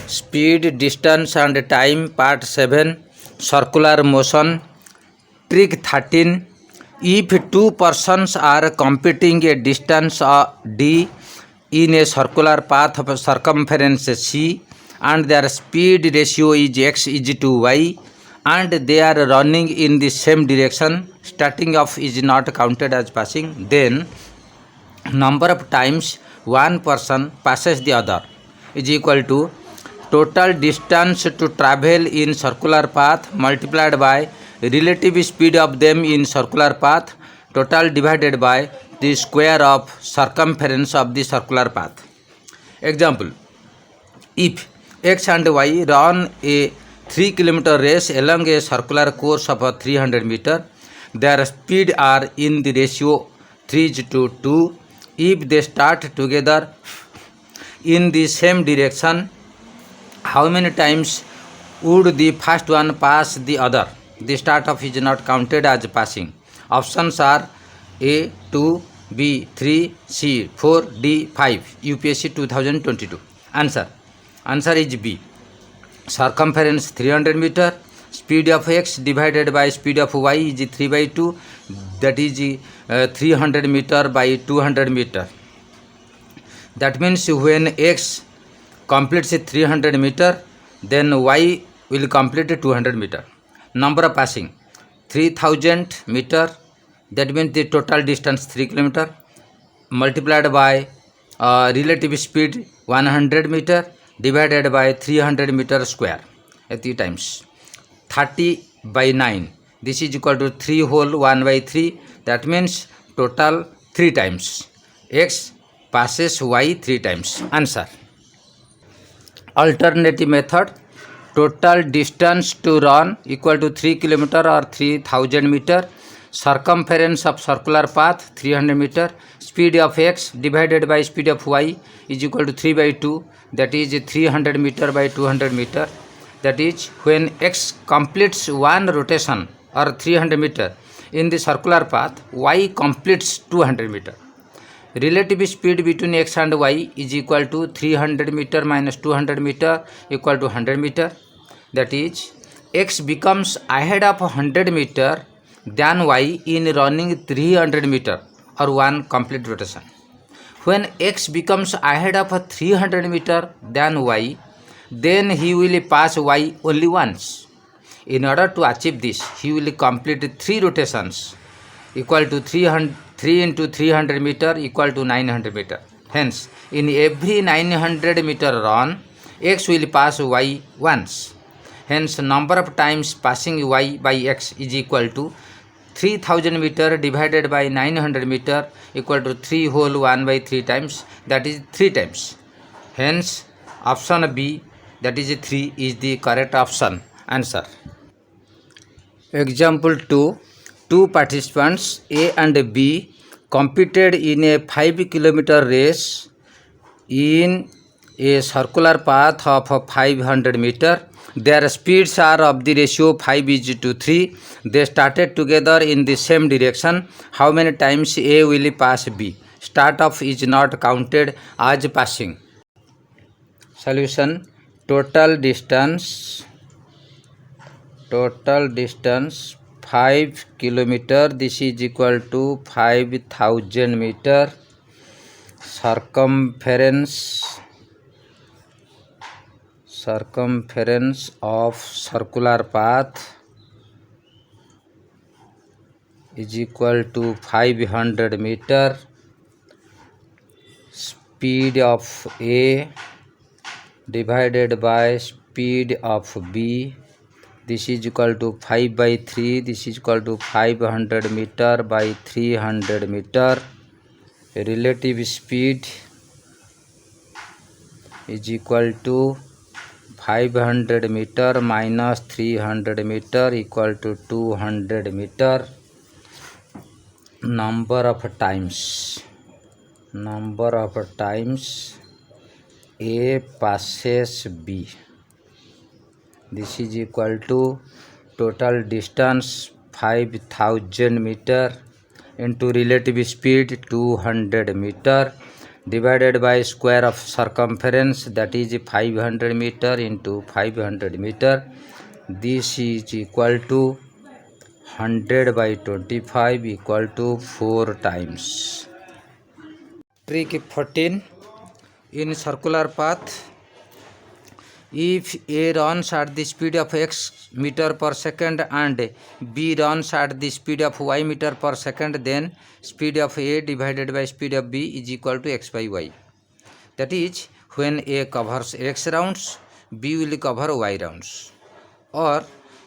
Speed, distance and time, part 7. Circular motion. Trick 13. If two persons are competing a distance d in a circular path of circumference c, and their speed ratio is x is to y, and they are running in the same direction, starting off is not counted as passing, then number of times one person passes the other is equal to total distance to travel in circular path multiplied by relative speed of them in circular path total divided by the square of circumference of the circular path. Example: if x and y run a 3 km race along a circular course of 300 meter, their speed are in the ratio 3:2. If they start together in the same direction, how many times would the first one pass the other? The start of is not counted as passing. Options are A 2, B 3, C 4, D 5. UPSC 2022. Answer is B. Circumference 300 meter. Speed of x divided by speed of y is 3/2. That is 300 meter by 200 meter. That means when x completes 300 meter, then y will complete 200 meter. Number of passing 3000 meter, that means the total distance 3 km, multiplied by relative speed 100 meter divided by 300 meter square 3 times 30/9. This is equal to 3 whole 1/3. That means total 3 times. X passes y 3 times. Answer. Alternative method. Total distance to run equal to 3 km or 3000 meter. Circumference of circular path 300 meter. Speed of x divided by speed of y is equal to 3/2. That is 300 meter by 200 meter. That is when x completes one rotation or 300 meter in the circular path, y completes 200 meter. Relative speed between x and y is equal to 300 meter minus 200 meter equal to 100 meter. That is x becomes ahead of 100 meter than y in running 300 meter or one complete rotation. When x becomes ahead of 300 meter than y, then he will pass y only once. In order to achieve this, he will complete 3 rotations equal to 3 into 300 meter equal to 900 meter. Hence, in every 900 meter run, x will pass y once. Hence, number of times passing y by x is equal to 3000 meter divided by 900 meter equal to 3 whole 1/3 times, that is 3 times. Hence, option B, that is 3, is the correct option. Answer. Example 2. Two participants A and B competed in a 5 km race in a circular path of 500 meter. Their speeds are of the ratio 5:3. They started together in the same direction. How many times A will pass B? Start off is not counted as passing. Solution. Total distance 5 km. This is equal to 5000 meter. Circumference of circular path is equal to 500 meter. Speed of A divided by speed of B, this is equal to 5/3. This is equal to 500 meter by 300 meter. Relative speed is equal to 500 meter minus 300 meter equal to 200 meter. Number of times A passes B. This is equal to total distance 5000 meter into relative speed 200 meter divided by square of circumference, that is 500 meter into 500 meter. This is equal to 100 by 25 equal to 4 times. Trick 14. In circular path, if A runs at the speed of x meter per second and B runs at the speed of y meter per second, then speed of A divided by speed of B is equal to x by y. That is, when A covers x rounds, B will cover y rounds. Or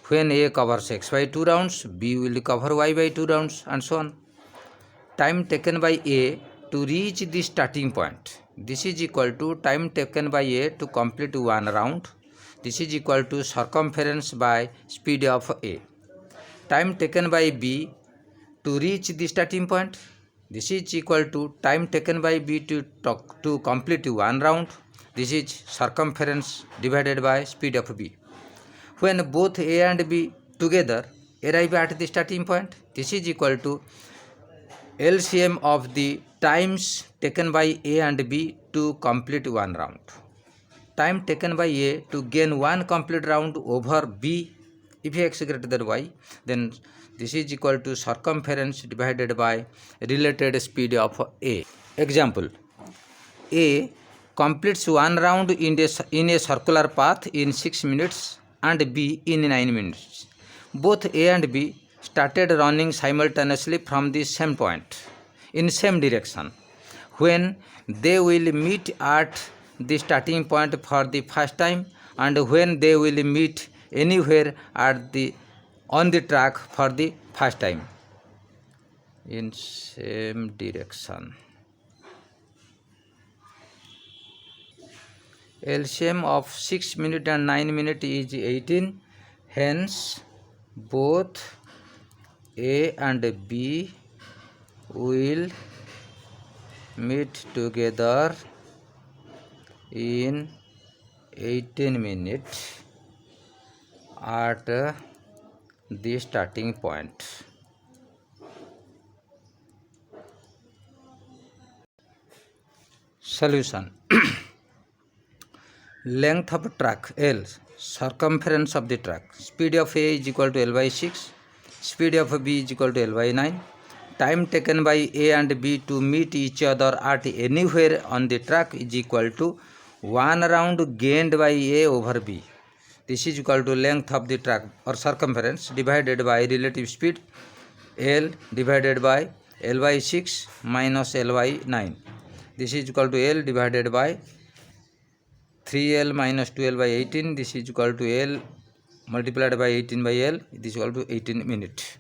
when A covers x by 2 rounds, B will cover y by 2 rounds, and so on. Time taken by A to reach the starting point. This is equal to time taken by A to complete one round. This is equal to circumference by speed of A. Time taken by B to reach the starting point. This is equal to time taken by B to complete one round. This is circumference divided by speed of B. When both A and B together arrive at the starting point, this is equal to LCM of the times taken by A and B to complete one round. Time taken by A to gain one complete round over B, if x greater than y, then this is equal to circumference divided by related speed of A. Example: A completes one round in a circular path in 6 minutes and B in 9 minutes. Both A and B started running simultaneously from the same point in same direction. When they will meet at the starting point for the first time, and when they will meet anywhere on the track for the first time in same direction. LCM of 6 minutes and 9 minutes is 18. Hence, both A and B will meet together in 18 minutes at the starting point. Solution. Length of track L, circumference of the track. Speed of A is equal to L by 6, speed of B is equal to L by 9. Time taken by A and B to meet each other at anywhere on the track is equal to one round gained by A over B. This is equal to length of the track or circumference divided by relative speed L divided by L by 6 minus L by 9. This is equal to L divided by 3L minus 2L by 18. This is equal to L multiplied by 18 by L. This is equal to 18 minutes.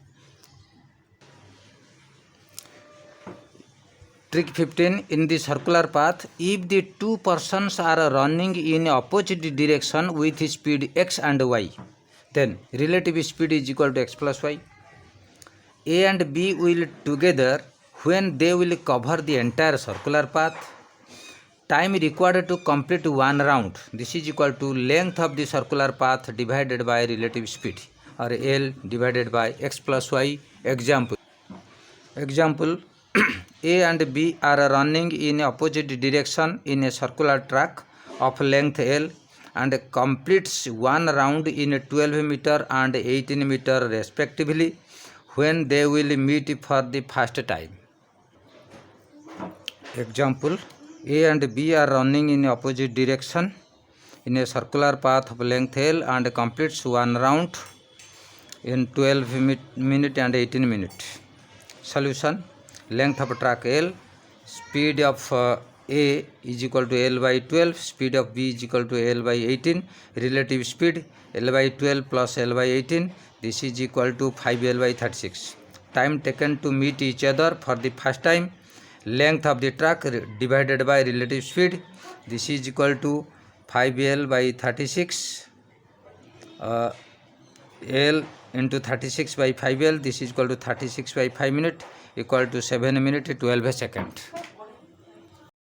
Trick 15. In the circular path, if the two persons are running in opposite direction with speed x and y, then relative speed is equal to x plus y. A and B will together when they will cover the entire circular path. Time required to complete one round. This is equal to length of the circular path divided by relative speed, or L divided by x plus y. Example. A and B are running in opposite direction in a circular track of length L and completes one round in 12 meter and 18 meter respectively when they will meet for the first time. Example: A and B are running in opposite direction in a circular path of length L and completes one round in 12 minutes and 18 minutes. Solution. Length of track L, speed of A is equal to L by 12, speed of B is equal to L by 18, relative speed L by 12 plus L by 18, this is equal to 5L by 36. Time taken to meet each other for the first time, length of the track divided by relative speed, this is equal to 5L by 36, L into 36 by 5L, this is equal to 36 by 5 minutes equal to 7 minutes 12 seconds.